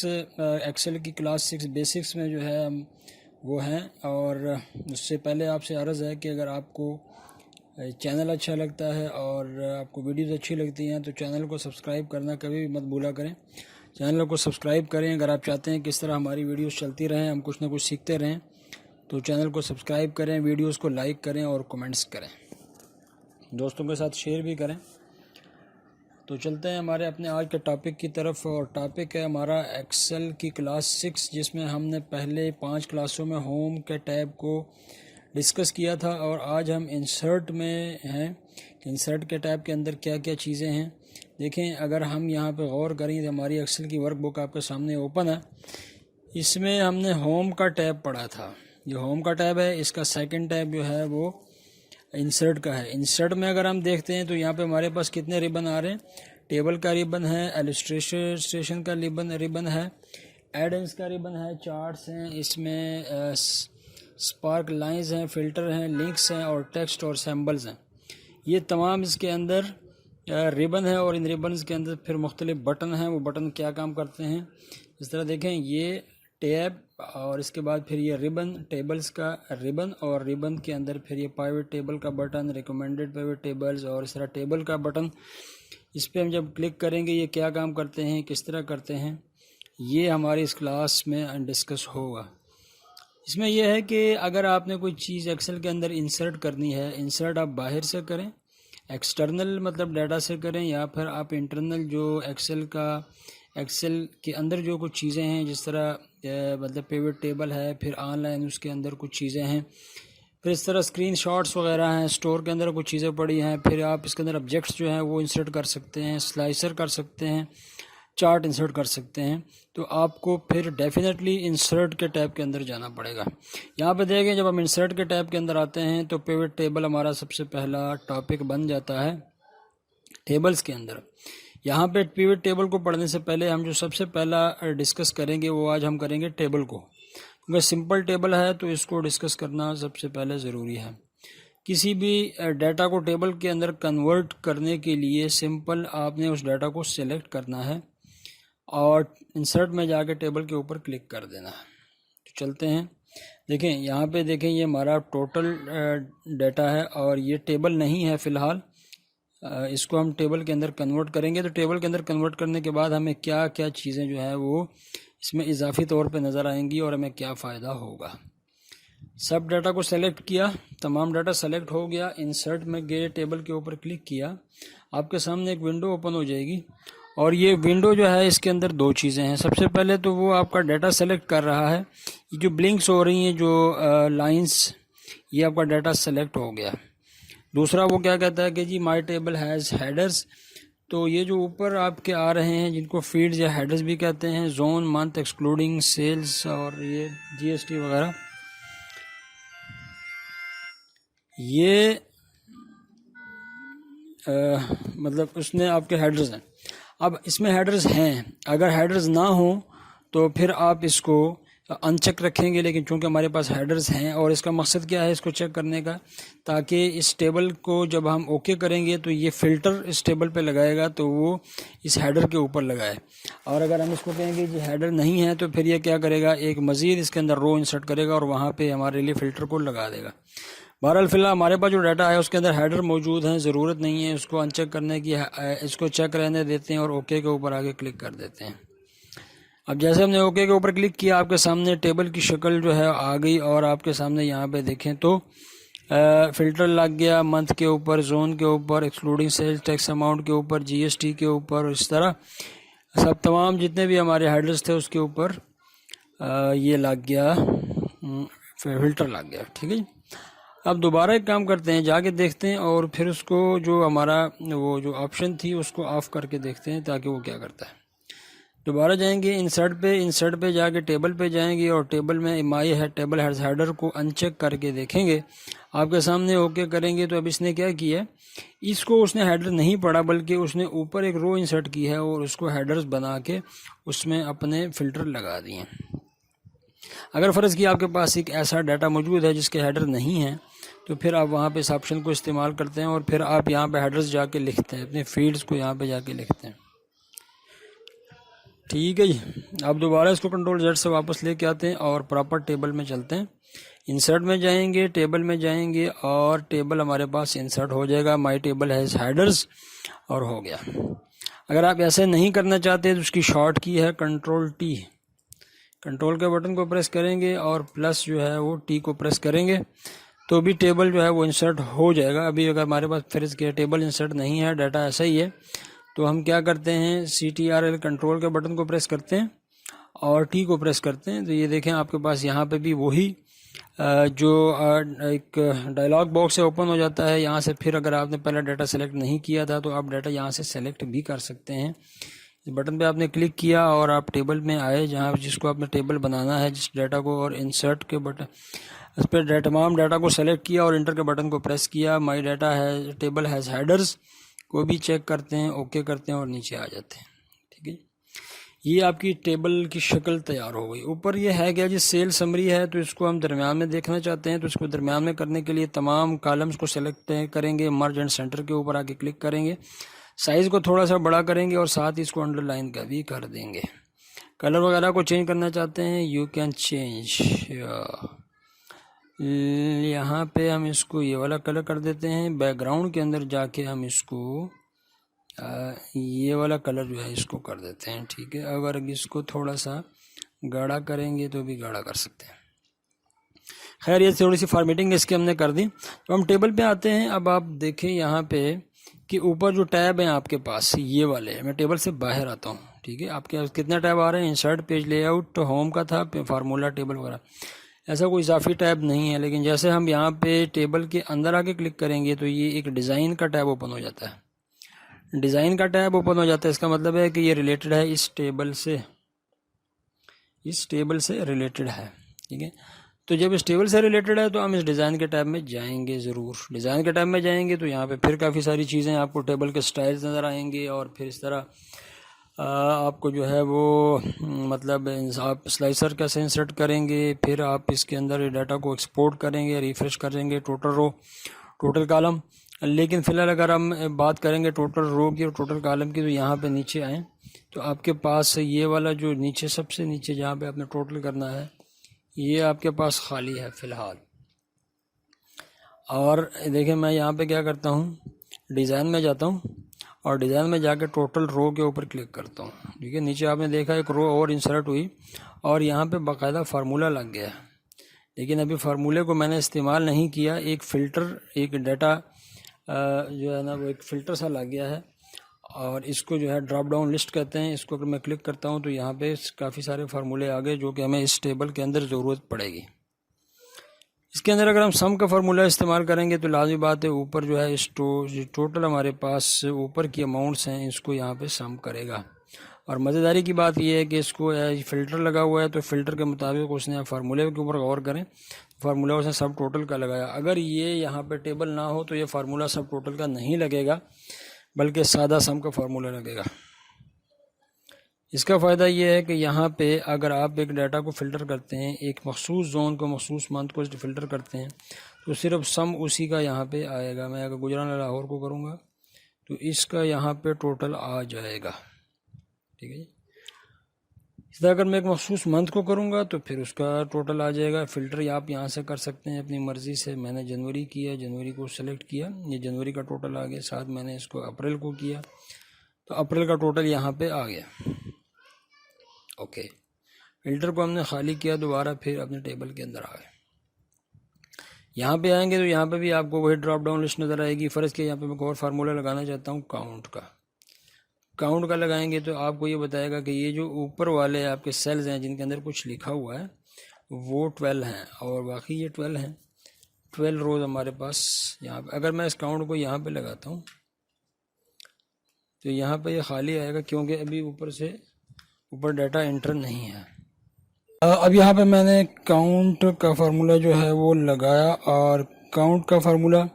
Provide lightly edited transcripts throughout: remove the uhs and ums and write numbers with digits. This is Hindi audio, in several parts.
एक्सेल की क्लास 6 बेसिक्स में जो है हम वो हैं। और उससे पहले आपसे अर्ज़ है कि अगर आपको चैनल अच्छा लगता है और आपको वीडियोस अच्छी लगती हैं तो चैनल को सब्सक्राइब करना कभी भी मत भूला करें। चैनल को सब्सक्राइब करें अगर आप चाहते हैं कि इस तरह हमारी वीडियोस चलती रहें, हम कुछ ना कुछ सीखते रहें। तो चैनल को सब्सक्राइब करें, वीडियोस को लाइक करें और कमेंट्स करें, दोस्तों के साथ शेयर भी करें। तो चलते हैं हमारे अपने आज के टॉपिक की तरफ, और टॉपिक है हमारा एक्सेल की क्लास 6, जिसमें हमने पहले 5 क्लासों में होम के टैब को डिस्कस किया था और आज हम इंसर्ट में हैं। इंसर्ट के टैब के अंदर क्या क्या चीज़ें हैं देखें। अगर हम यहाँ पे गौर करें तो हमारी एक्सेल की वर्कबुक आपके सामने ओपन है। इसमें हमने होम का टैब पढ़ा था, ये होम का टैब है। इसका सेकंड टैब जो है वो इंसर्ट का है। इंसर्ट में अगर हम देखते हैं तो यहाँ पे हमारे पास कितने रिबन आ रहे हैं। टेबल का रिबन है, इलस्ट्रेशन का रिबन है, एडन्स का रिबन है, चार्ट्स हैं, इसमें स्पार्क लाइंस हैं, फिल्टर हैं, लिंक्स हैं और टेक्स्ट और सिंबल्स हैं। ये तमाम इसके अंदर रिबन है और इन रिबन्स के अंदर फिर मुख्तलिफ बटन हैं। वो बटन क्या काम करते हैं इस तरह देखें, ये टैब और इसके बाद फिर ये रिबन, टेबल्स का रिबन और रिबन के अंदर फिर ये पाइवट टेबल का बटन, रिकमेंडेड पाइवट टेबल्स और इस तरह टेबल का बटन। इस पर हम जब क्लिक करेंगे ये क्या काम करते हैं, किस तरह करते हैं, ये हमारी इस क्लास में डिस्कस होगा। इसमें यह है कि अगर आपने कोई चीज़ एक्सेल के अंदर इंसर्ट करनी है, इंसर्ट आप बाहर से करें, एक्सटर्नल मतलब डाटा से करें, या फिर आप इंटरनल जो एक्सेल के अंदर जो कुछ चीज़ें हैं, जिस तरह मतलब पिवट टेबल है, फिर ऑनलाइन उसके अंदर कुछ चीज़ें हैं, फिर इस तरह स्क्रीन शॉट्स वगैरह हैं, स्टोर के अंदर कुछ चीज़ें पड़ी हैं, फिर आप इसके अंदर ऑब्जेक्ट्स जो हैं वो इंसर्ट कर सकते हैं, स्लाइसर कर सकते हैं, चार्ट इंसर्ट कर सकते हैं। तो आपको फिर डेफिनेटली इंसर्ट के टैब के अंदर जाना पड़ेगा। यहाँ पे देखें जब हम इंसर्ट के टैब के अंदर आते हैं तो पिवट टेबल हमारा सबसे पहला टॉपिक बन जाता है टेबल्स के अंदर। यहाँ पे पिवट टेबल को पढ़ने से पहले हम जो सबसे पहला डिस्कस करेंगे वो आज हम करेंगे टेबल को, क्योंकि सिंपल टेबल है तो इसको डिस्कस करना सबसे पहले ज़रूरी है। किसी भी डाटा को टेबल के अंदर कन्वर्ट करने के लिए सिंपल आपने उस डाटा को सिलेक्ट करना है और इंसर्ट में जाके टेबल के ऊपर क्लिक कर देना है। तो चलते हैं, देखें यहाँ पे देखें ये हमारा टोटल डाटा है और ये टेबल नहीं है फ़िलहाल। इसको हम टेबल के अंदर कन्वर्ट करेंगे। तो टेबल के अंदर कन्वर्ट करने के बाद हमें क्या क्या चीज़ें जो है वो इसमें इजाफी तौर पे नज़र आएंगी और हमें क्या फ़ायदा होगा। सब डाटा को सेलेक्ट किया, तमाम डाटा सेलेक्ट हो गया, इंसर्ट में गए, टेबल के ऊपर क्लिक किया, आपके सामने एक विंडो ओपन हो जाएगी। और ये विंडो जो है इसके अंदर 2 चीज़ें हैं। सबसे पहले तो वो आपका डाटा सेलेक्ट कर रहा है, ये जो ब्लिंक्स हो रही हैं जो लाइंस, ये आपका डाटा सेलेक्ट हो गया। दूसरा वो क्या कहता है कि जी माई टेबल हैज़ हेडर्स, तो ये जो ऊपर आपके आ रहे हैं जिनको फील्ड्स या हेडर्स भी कहते हैं, जोन, मंथ, एक्सक्लूडिंग, सेल्स और ये जीएसटी वगैरह, ये मतलब उसने आपके हेडर्स हैं। अब इसमें हेडर्स हैं, अगर हेडर्स ना हो तो फिर आप इसको अनचेक रखेंगे, लेकिन चूंकि हमारे पास हेडर्स हैं और इसका मकसद क्या है इसको चेक करने का, ताकि इस टेबल को जब हम ओके करेंगे तो ये फ़िल्टर इस टेबल पे लगाएगा तो वो इस हेडर के ऊपर लगाए। और अगर हम इसको कहेंगे कि हेडर नहीं है तो फिर ये क्या करेगा, एक मज़ीद इसके अंदर रो इंसर्ट करेगा और वहाँ पर हमारे लिए फ़िल्टर को लगा देगा। बहरहाल फ़िलहाल हमारे पास जो डाटा है उसके अंदर हेडर मौजूद हैं, ज़रूरत नहीं है उसको अनचेक करने की, इसको चेक रहने देते हैं और ओके के ऊपर आगे क्लिक कर देते हैं। अब जैसे हमने ओके के ऊपर क्लिक किया, आपके सामने टेबल की शक्ल जो है आ गई और आपके सामने यहाँ पे देखें तो फ़िल्टर लग गया, मंथ के ऊपर, जोन के ऊपर, एक्सक्लूडिंग सेल्स टैक्स अमाउंट के ऊपर, जीएसटी के ऊपर, इस तरह सब तमाम जितने भी हमारे हेडर्स थे उसके ऊपर ये लग गया, फ़िल्टर लग गया। ठीक है जी। अब दोबारा एक काम करते हैं, जाके देखते हैं और फिर उसको जो हमारा वो जो ऑप्शन थी उसको ऑफ़ करके देखते हैं ताकि वो क्या करता है। दोबारा जाएंगे इंसर्ट पे जाके टेबल पे जाएंगे और टेबल में माई है टेबल हेडर को अनचेक करके देखेंगे, आपके सामने ओके करेंगे। तो अब इसने क्या किया, इसको उसने हेडर नहीं पढ़ा बल्कि उसने ऊपर एक रो इंसर्ट की है और उसको हेडर्स बना के उसमें अपने फ़िल्टर लगा दिए। अगर फ़र्ज़ किया आपके पास एक ऐसा डाटा मौजूद है जिसके हेडर नहीं है तो फिर आप वहाँ पे इस ऑप्शन को इस्तेमाल करते हैं और फिर आप यहाँ पे हेडर्स जाके लिखते हैं, अपने फील्ड्स को यहाँ पे जाके लिखते हैं। ठीक है जी, आप दोबारा इसको कंट्रोल Z से वापस लेके आते हैं और प्रॉपर टेबल में चलते हैं। इंसर्ट में जाएंगे, टेबल में जाएंगे और टेबल हमारे पास इंसर्ट हो जाएगा। माई टेबल हैज़ हेडर्स और हो गया। अगर आप ऐसे नहीं करना चाहते तो उसकी शॉर्ट की है कंट्रोल T। कंट्रोल के बटन को प्रेस करेंगे और प्लस जो है वो T को प्रेस करेंगे तो भी टेबल जो है वो इंसर्ट हो जाएगा। अभी अगर हमारे पास फिर के टेबल इंसर्ट नहीं है, डाटा ऐसा ही है, तो हम क्या करते हैं, CTRL कंट्रोल के बटन को प्रेस करते हैं और T को प्रेस करते हैं। तो ये देखें आपके पास यहाँ पे भी वही जो एक डायलॉग बॉक्स है ओपन हो जाता है। यहाँ से फिर अगर आपने पहले डाटा सेलेक्ट नहीं किया था तो आप डाटा यहाँ से सेलेक्ट भी कर सकते हैं। इस बटन पे आपने क्लिक किया और आप टेबल में आए जहाँ जिसको आपने टेबल बनाना है, जिस डाटा को, और इंसर्ट के बटन उस पर तमाम डाटा को सेलेक्ट किया और इंटर के बटन को प्रेस किया। माई डाटा है टेबल हैज़ हेडर्स को भी चेक करते हैं, ओके करते हैं और नीचे आ जाते हैं। ठीक है, ये आपकी टेबल की शक्ल तैयार हो गई। ऊपर ये है क्या जी, सेल समरी है, तो इसको हम दरमियान में देखना चाहते हैं। तो इसको दरमियान में करने के लिए तमाम कॉलम्स को सेलेक्ट करेंगे, मर्ज एंड सेंटर के ऊपर आके क्लिक करेंगे, साइज़ को थोड़ा सा बड़ा करेंगे और साथ ही इसको अंडरलाइन का भी कर देंगे। कलर वगैरह को चेंज करना चाहते हैं, यू कैन चेंज। यहाँ पे हम इसको ये वाला कलर कर देते हैं। बैकग्राउंड के अंदर जाके हम इसको ये वाला कलर जो है इसको कर देते हैं। ठीक है, अगर इसको थोड़ा सा गाढ़ा करेंगे तो भी गाढ़ा कर सकते हैं। खैर, ये थोड़ी सी फॉर्मेटिंग इसकी हमने कर दी। तो हम टेबल पे आते हैं। अब आप देखें यहाँ पे कि ऊपर जो टैब हैं आपके पास ये वाले, मैं टेबल से बाहर आता हूँ। ठीक है, आपके पास कितने टैब आ रहे हैं, इंसर्ट, पेज लेआउट, तो होम का था, फार्मूला, टेबल वगैरह, ऐसा कोई इजाफी टैब नहीं है। लेकिन जैसे हम यहाँ पे टेबल के अंदर आके क्लिक करेंगे तो ये एक डिज़ाइन का टैब ओपन हो जाता है। डिज़ाइन का टैब ओपन हो जाता है, इसका मतलब है कि ये रिलेटेड है इस टेबल से रिलेटेड है। ठीक है, तो जब इस टेबल से रिलेटेड है तो हम इस डिज़ाइन के टैब में जाएंगे ज़रूर। डिज़ाइन के टैब में जाएंगे तो यहाँ पे फिर काफ़ी सारी चीज़ें आपको टेबल के स्टाइल्स नज़र आएंगे और फिर इस तरह आपको जो है वो मतलब आप स्लाइसर कैसे इंसर्ट करेंगे, फिर आप इसके अंदर डाटा को एक्सपोर्ट करेंगे, रिफ्रेश करेंगे, टोटल रो, टोटल कॉलम। लेकिन फ़िलहाल अगर हम बात करेंगे टोटल रो की और टोटल कॉलम की, तो यहाँ पे नीचे आएँ तो आपके पास ये वाला जो नीचे सबसे नीचे जहाँ पे आपने टोटल करना है ये आपके पास खाली है फ़िलहाल। और देखिए मैं यहाँ पे क्या करता हूँ, डिज़ाइन में जाता हूँ और डिज़ाइन में जाकर टोटल रो के ऊपर क्लिक करता हूँ। ठीक है, नीचे आपने देखा एक रो और इंसर्ट हुई और यहाँ पे बाकायदा फार्मूला लग गया। लेकिन अभी फार्मूले को मैंने इस्तेमाल नहीं किया। एक फ़िल्टर, एक डाटा जो है ना वो एक फ़िल्टर सा लग गया है और इसको जो है ड्रॉप डाउन लिस्ट कहते हैं। इसको अगर मैं क्लिक करता हूँ तो यहाँ पे काफ़ी सारे फार्मूले आ गए जो कि हमें इस टेबल के अंदर ज़रूरत पड़ेगी। इसके अंदर अगर हम सम का फार्मूला इस्तेमाल करेंगे तो लाजमी बात है ऊपर जो है इस टोटल हमारे पास ऊपर की अमाउंट्स हैं इसको यहाँ पे सम करेगा। और मज़ेदारी की बात यह है कि इसको फ़िल्टर लगा हुआ है तो फ़िल्टर के मुताबिक उसने फार्मूले के ऊपर गौर करें, फार्मूला उसने सब टोटल का लगाया। अगर ये यहाँ पे टेबल ना हो तो ये फार्मूला सब टोटल का नहीं लगेगा बल्कि सादा सम का फार्मूला लगेगा। इसका फ़ायदा ये है कि यहाँ पे अगर आप एक डाटा को फ़िल्टर करते हैं, एक मखसूस जोन को, मखसूस मंथ को फ़िल्टर करते हैं तो सिर्फ सम उसी का यहाँ पे आएगा। मैं अगर गुजरान लाहौर को करूँगा तो इसका यहाँ पे टोटल आ जाएगा। ठीक है जी, इस तरह अगर मैं एक मखसूस मंथ को करूँगा तो फिर उसका टोटल आ जाएगा। फ़िल्टर आप यहाँ से कर सकते हैं अपनी मर्ज़ी से। मैंने जनवरी किया, जनवरी को सेलेक्ट किया, ये जनवरी का टोटल आ गया। साथ मैंने इसको अप्रैल को किया तो अप्रैल का टोटल यहाँ पे आ गया। ओके, फ़िल्टर को हमने खाली किया, दोबारा फिर अपने टेबल के अंदर आ गए। यहाँ पे आएंगे तो यहाँ पे भी आपको वही ड्रॉप डाउन लिस्ट नज़र आएगी। फ़र्ज़ के यहाँ पे मैं और फार्मूला लगाना चाहता हूँ काउंट का लगाएंगे तो आपको ये बताएगा कि ये जो ऊपर वाले आपके सेल्स हैं जिनके अंदर कुछ लिखा हुआ है वो 12 हैं और बाकी ये 12 हैं। 12 रोज़ हमारे पास यहाँ पे। अगर मैं इस काउंट को यहाँ पे लगाता हूँ तो यहाँ पे ये खाली आएगा क्योंकि अभी ऊपर डाटा एंटर नहीं है। अब यहाँ पे मैंने काउंट का फार्मूला जो है वो लगाया और काउंट का फार्मूला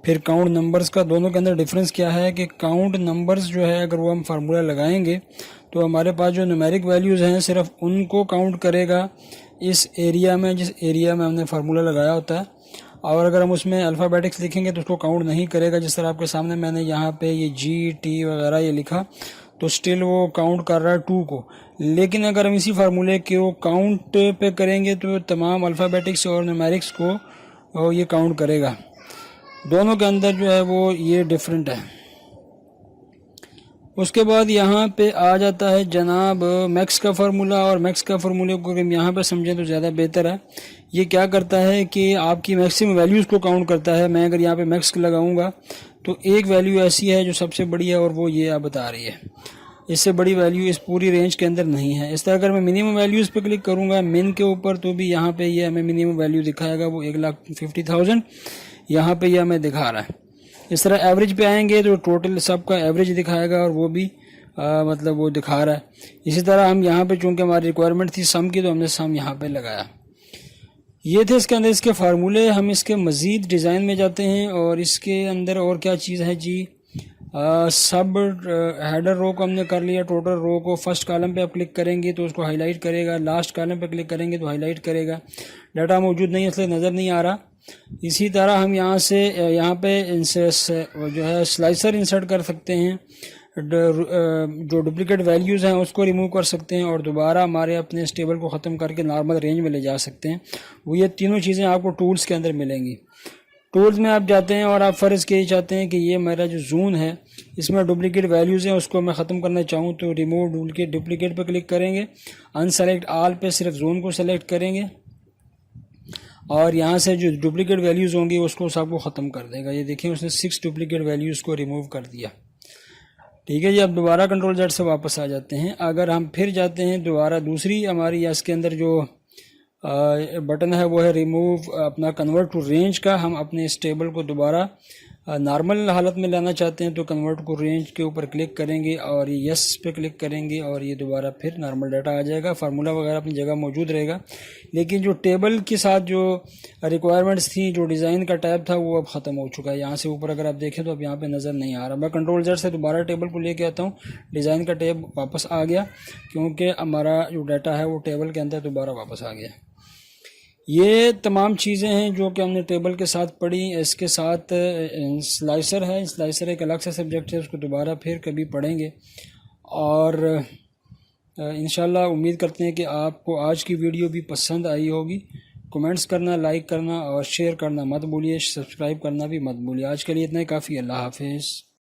फिर काउंट नंबर्स का, दोनों के अंदर डिफरेंस क्या है कि काउंट नंबर्स जो है अगर वो हम फार्मूला लगाएंगे तो हमारे पास जो न्यूमेरिक वैल्यूज़ हैं सिर्फ उनको काउंट करेगा इस एरिया में, जिस एरिया में हमने फार्मूला लगाया होता है। और अगर हम उसमें अल्फ़ाबेटिक्स लिखेंगे तो उसको काउंट नहीं करेगा। जिस तरह आपके सामने मैंने यहाँ पे ये GT वगैरह ये लिखा तो स्टिल वो काउंट कर रहा है 2 को। लेकिन अगर हम इसी फार्मूले के वो काउंट पे करेंगे तो तमाम अल्फ़ाबेटिक्स और न्यूमेरिक्स को ये काउंट करेगा। दोनों के अंदर जो है वो ये डिफरेंट है। उसके बाद यहाँ पे आ जाता है जनाब मैक्स का फार्मूला, और मैक्स का फार्मूले को हम यहाँ पे समझें तो ज़्यादा बेहतर है। ये क्या करता है कि आपकी मैक्सिमम वैल्यूज़ को काउंट करता है। मैं अगर यहाँ पे मैक्स लगाऊंगा तो एक वैल्यू ऐसी है जो सबसे बड़ी है और वो ये आप बता रही है, इससे बड़ी वैल्यू इस पूरी रेंज के अंदर नहीं है। इस तरह अगर मैं मिनिमम वैल्यूज़ पे क्लिक करूँगा मिन के ऊपर तो भी यहाँ पे ये हमें मिनिमम वैल्यू दिखाएगा, वो 1,50,000 यहाँ पे ये हमें दिखा रहा है। इस तरह एवरेज पे आएंगे तो टोटल सबका एवरेज दिखाएगा और वो भी मतलब वो दिखा रहा है। इसी तरह हम यहाँ पे चूँकि हमारी रिक्वायरमेंट थी सम की तो हमने सम यहाँ पे लगाया। ये थे इसके अंदर इसके फार्मूले। हम इसके मज़ीद डिज़ाइन में जाते हैं और इसके अंदर और क्या चीज़ है जी। सब हेडर रो को हमने कर लिया। टोटल रो को फर्स्ट कॉलम पे आप क्लिक करेंगे तो उसको हाईलाइट करेगा, लास्ट कॉलम पे क्लिक करेंगे तो हाईलाइट करेगा। डाटा मौजूद नहीं है इसलिए नज़र नहीं आ रहा। इसी तरह हम यहाँ से यहाँ पे इनसे जो है स्लाइसर इंसर्ट कर सकते हैं, जो डुप्लीकेट वैल्यूज़ हैं उसको रिमूव कर सकते हैं और दोबारा हमारे अपने इस टेबल को ख़त्म करके नॉर्मल रेंज में ले जा सकते हैं। वो ये तीनों चीज़ें आपको टूल्स के अंदर मिलेंगी। टूल्स में आप जाते हैं और आप फ़र्ज़ के चाहते हैं कि ये मेरा जो जून है इसमें डुप्लीकेट वैल्यूज़ हैं उसको मैं ख़त्म करना चाहूँ तो रिमूव डुप्लीकेट पर क्लिक करेंगे, अनसेलेक्ट ऑल पे सिर्फ जोन को सेलेक्ट करेंगे और यहाँ से जो डुप्लीकेट वैल्यूज़ होंगी उसको सबको ख़त्म कर देगा। ये देखिए उसने 6 डुप्लीकेट वैल्यूज़ को रिमूव कर दिया। ठीक है जी। अब दोबारा कंट्रोल जेड से वापस आ जाते हैं। अगर हम फिर जाते हैं दोबारा दूसरी हमारी या इसके अंदर जो बटन है वो है रिमूव अपना कन्वर्ट टू रेंज का। हम अपने इस टेबल को दोबारा नॉर्मल हालत में लाना चाहते हैं तो कन्वर्ट टू रेंज के ऊपर क्लिक करेंगे और ये यस पे क्लिक करेंगे और ये दोबारा फिर नॉर्मल डाटा आ जाएगा। फार्मूला वगैरह अपनी जगह मौजूद रहेगा, लेकिन जो टेबल के साथ जो रिक्वायरमेंट्स थी, जो डिज़ाइन का टैब था वो अब ख़त्म हो चुका है। यहाँ से ऊपर अगर आप देखें तो अब यहाँ पे नज़र नहीं आ रहा। मैं कंट्रोल जेड से दोबारा टेबल को लेके आता हूँ, डिज़ाइन का टैब वापस आ गया क्योंकि हमारा जो डाटा है वो टेबल के अंदर दोबारा वापस आ गया। ये तमाम चीज़ें हैं जो कि हमने टेबल के साथ पढ़ी। इसके साथ स्लाइसर है, स्लाइसर एक अलग सा सब्जेक्ट है, उसको दोबारा फिर कभी पढ़ेंगे और इंशाल्लाह उम्मीद करते हैं कि आपको आज की वीडियो भी पसंद आई होगी। कमेंट्स करना, लाइक करना और शेयर करना मत भूलिए, सब्सक्राइब करना भी मत भूलिए। आज के लिए इतना ही काफ़ी। अल्लाह हाफिज़।